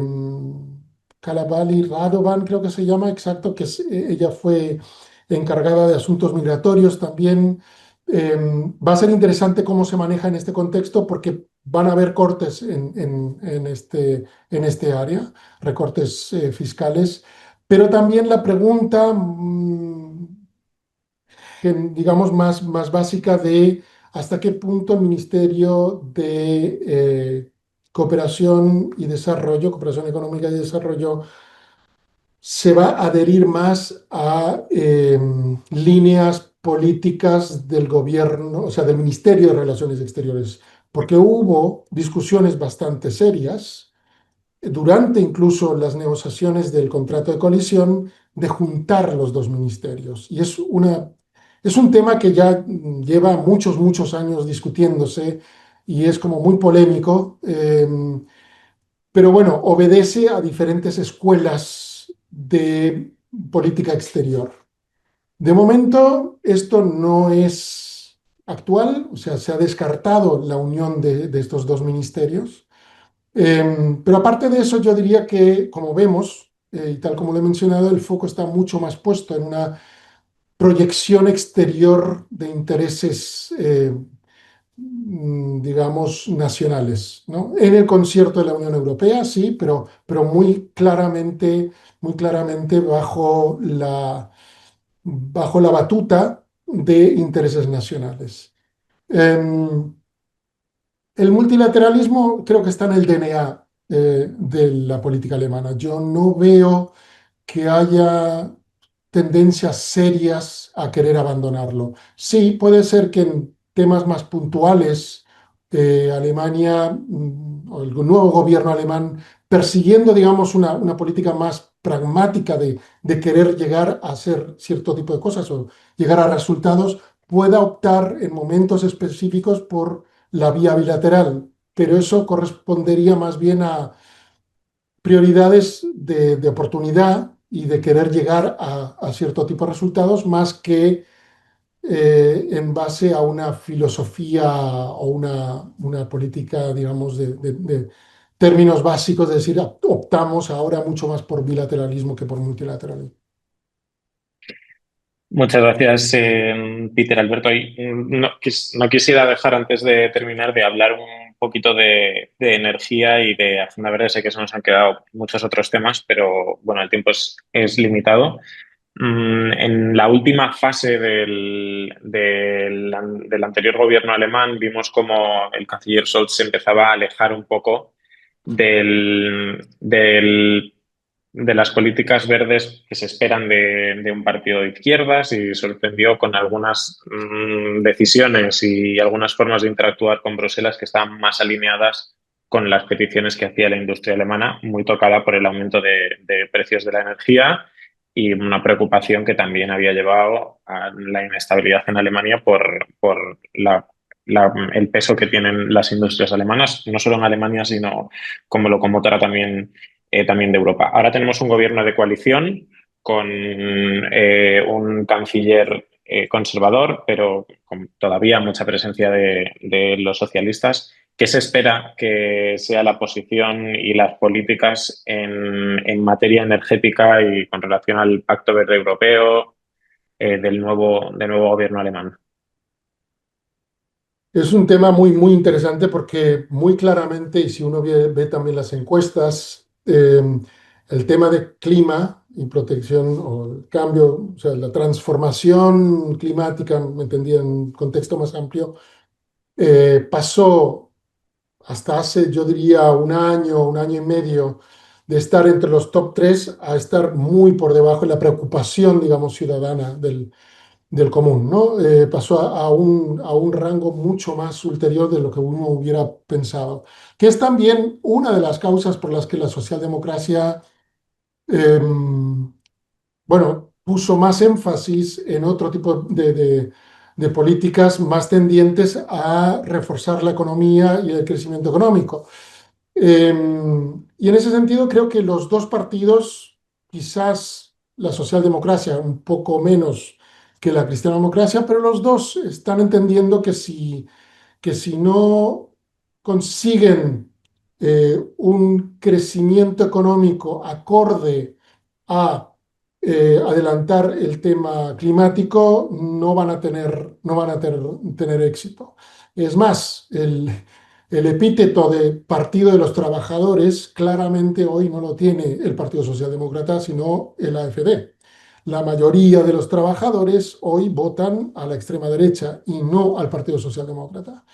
Kalabali Radovan, creo que se llama, exacto, ella fue encargada de asuntos migratorios también. Va a ser interesante cómo se maneja en este contexto porque van a haber cortes en este área, recortes fiscales, pero también la pregunta, digamos, más básica de hasta qué punto el Ministerio de Cooperación y Desarrollo, Cooperación Económica y Desarrollo, se va a adherir más a líneas políticas del gobierno, o sea, del Ministerio de Relaciones Exteriores, porque hubo discusiones bastante serias durante incluso las negociaciones del contrato de coalición de juntar los dos ministerios. Y es un tema que ya lleva muchos años discutiéndose y es como muy polémico, pero bueno, obedece a diferentes escuelas de política exterior. De momento, esto no es actual, o sea, se ha descartado la unión de estos dos ministerios. Pero aparte de eso, yo diría que, como vemos, y tal como lo he mencionado, el foco está mucho más puesto en una proyección exterior de intereses, digamos, nacionales, ¿no? En el concierto de la Unión Europea, sí, pero muy claramente bajo la batuta de intereses nacionales. Em, el multilateralismo creo que está en el DNA de la política alemana. Yo no veo que haya tendencias serias a querer abandonarlo. Sí, puede ser que en temas más puntuales Alemania o el nuevo gobierno alemán, persiguiendo, digamos, una política más pragmática de querer llegar a hacer cierto tipo de cosas o llegar a resultados, pueda optar en momentos específicos por la vía bilateral, pero eso correspondería más bien a prioridades de oportunidad y de querer llegar a cierto tipo de resultados más que en base a una filosofía o una política, digamos, de términos básicos, de decir, optamos ahora mucho más por bilateralismo que por multilateralismo. Muchas gracias, Peter Alberto. Y no quisiera dejar antes de terminar de hablar un poquito de energía y de Agenda Verde. Sé que se nos han quedado muchos otros temas, pero bueno, el tiempo es limitado. En la última fase del anterior gobierno alemán vimos como el canciller Scholz se empezaba a alejar un poco de las políticas verdes que se esperan de un partido de izquierdas y sorprendió con algunas decisiones y algunas formas de interactuar con Bruselas que estaban más alineadas con las peticiones que hacía la industria alemana, muy tocada por el aumento de precios de la energía y una preocupación que también había llevado a la inestabilidad en Alemania por el peso que tienen las industrias alemanas, no solo en Alemania, sino como locomotora también de Europa. Ahora tenemos un gobierno de coalición con un canciller conservador, pero con todavía mucha presencia de los socialistas. ¿Qué se espera que sea la posición y las políticas en materia energética y con relación al Pacto Verde Europeo del nuevo gobierno alemán? Es un tema muy, muy interesante porque muy claramente, y si uno ve también las encuestas, el tema de clima y protección o el cambio, o sea, la transformación climática, me entendía en un contexto más amplio, pasó hasta hace, yo diría, un año y medio, de estar entre los top 3 a estar muy por debajo de la preocupación, digamos, ciudadana del común, ¿no? Pasó a un rango mucho más ulterior de lo que uno hubiera pensado, que es también una de las causas por las que la socialdemocracia, bueno, puso más énfasis en otro tipo de políticas más tendientes a reforzar la economía y el crecimiento económico. Y en ese sentido creo que los dos partidos, quizás la socialdemocracia un poco menos que la cristiandemocracia, pero los dos están entendiendo que si no consiguen un crecimiento económico acorde a adelantar el tema climático, no van a tener éxito. Es más, el epíteto de Partido de los Trabajadores claramente hoy no lo tiene el Partido Socialdemócrata, sino el AfD. La mayoría de los trabajadores hoy votan a la extrema derecha y no al Partido Socialdemócrata,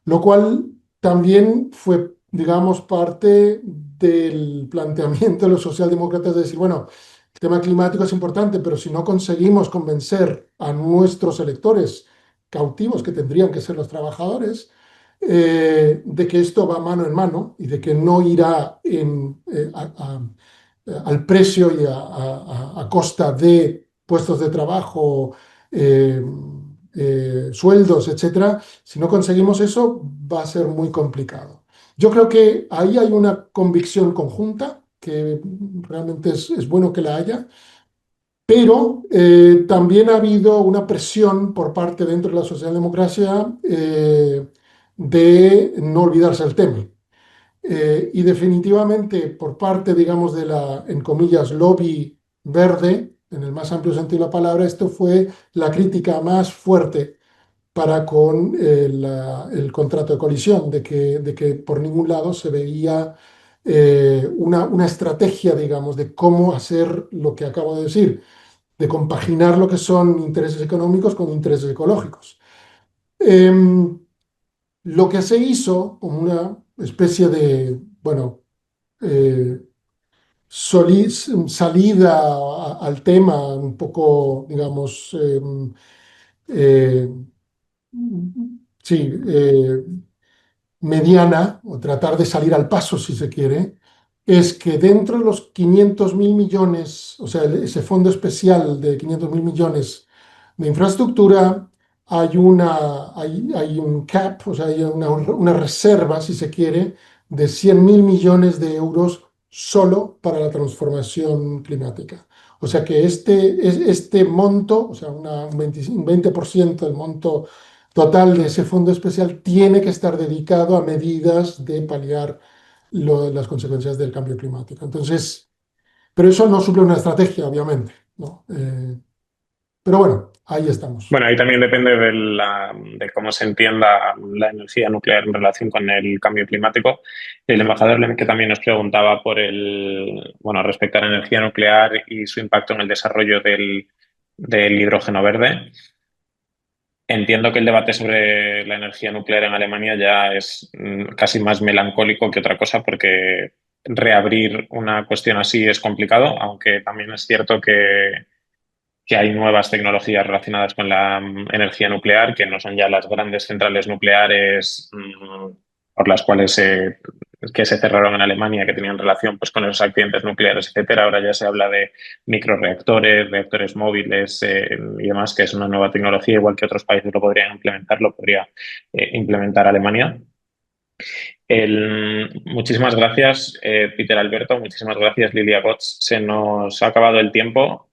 lo cual también fue, digamos, parte del planteamiento de los socialdemócratas de decir, bueno, el tema climático es importante, pero si no conseguimos convencer a nuestros electores cautivos, que tendrían que ser los trabajadores, de que esto va mano en mano y de que no irá al precio y a costa de puestos de trabajo, sueldos, etcétera. Si no conseguimos eso, va a ser muy complicado. Yo creo que ahí hay una convicción conjunta, que realmente es bueno que la haya, pero también ha habido una presión por parte dentro de la socialdemocracia de no olvidarse el tema. Y definitivamente por parte, digamos, de la, en comillas, lobby verde, en el más amplio sentido de la palabra, esto fue la crítica más fuerte para con el contrato de coalición, de que por ningún lado se veía una estrategia, digamos, de cómo hacer lo que acabo de decir, de compaginar lo que son intereses económicos con intereses ecológicos. Lo que se hizo como una especie de, bueno, eh, salida al tema un poco, digamos, eh, sí, mediana, o tratar de salir al paso, si se quiere, es que dentro de los 500.000 millones, o sea, ese fondo especial de 500.000 millones de infraestructura, hay un cap, o sea, hay una reserva, si se quiere, de 100.000 millones de euros solo para la transformación climática. O sea que este monto, o sea, un 20% del monto total de ese fondo especial tiene que estar dedicado a medidas de paliar las consecuencias del cambio climático. Entonces, pero eso no suple una estrategia, obviamente, ¿no? Pero bueno, ahí estamos. Bueno, ahí también depende de cómo se entienda la energía nuclear en relación con el cambio climático. El embajador que también nos preguntaba respecto a la energía nuclear y su impacto en el desarrollo del hidrógeno verde. Entiendo que el debate sobre la energía nuclear en Alemania ya es casi más melancólico que otra cosa, porque reabrir una cuestión así es complicado, aunque también es cierto que hay nuevas tecnologías relacionadas con la energía nuclear, que no son ya las grandes centrales nucleares por las cuales que se cerraron en Alemania, que tenían relación pues, con esos accidentes nucleares, etcétera. Ahora ya se habla de microreactores, reactores móviles y demás, que es una nueva tecnología, igual que otros países lo podrían implementar, lo podría implementar Alemania. Muchísimas gracias, Peter Alberto. Muchísimas gracias, Lilia Götz. Se nos ha acabado el tiempo.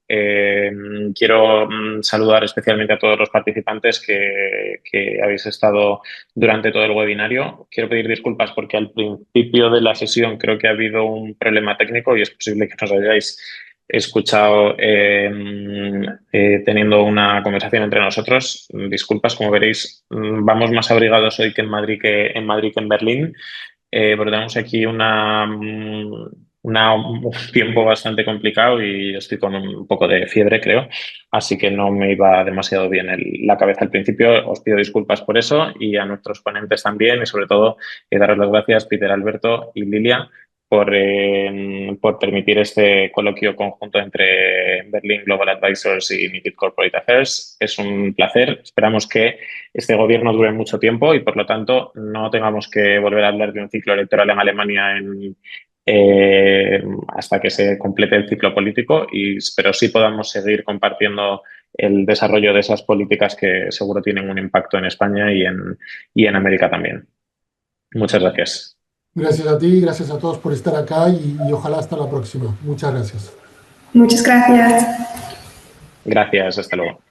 Quiero saludar especialmente a todos los participantes que habéis estado durante todo el webinario. Quiero pedir disculpas porque al principio de la sesión creo que ha habido un problema técnico y es posible que nos hayáis escuchado teniendo una conversación entre nosotros. Disculpas, como veréis, vamos más abrigados hoy que en Madrid que en Berlín, porque tenemos aquí un tiempo bastante complicado y estoy con un poco de fiebre, creo, así que no me iba demasiado bien la cabeza al principio. Os pido disculpas por eso y a nuestros ponentes también, y sobre todo daros las gracias, Peter Alberto y Lilia, por permitir este coloquio conjunto entre Berlin Global Advisors y MIPIM Corporate Affairs. Es un placer. Esperamos que este gobierno dure mucho tiempo y, por lo tanto, no tengamos que volver a hablar de un ciclo electoral en Alemania hasta que se complete el ciclo político, pero sí podamos seguir compartiendo el desarrollo de esas políticas que seguro tienen un impacto en España y en América también. Muchas gracias. Gracias a ti, gracias a todos por estar acá y ojalá hasta la próxima. Muchas gracias. Muchas gracias. Gracias, hasta luego.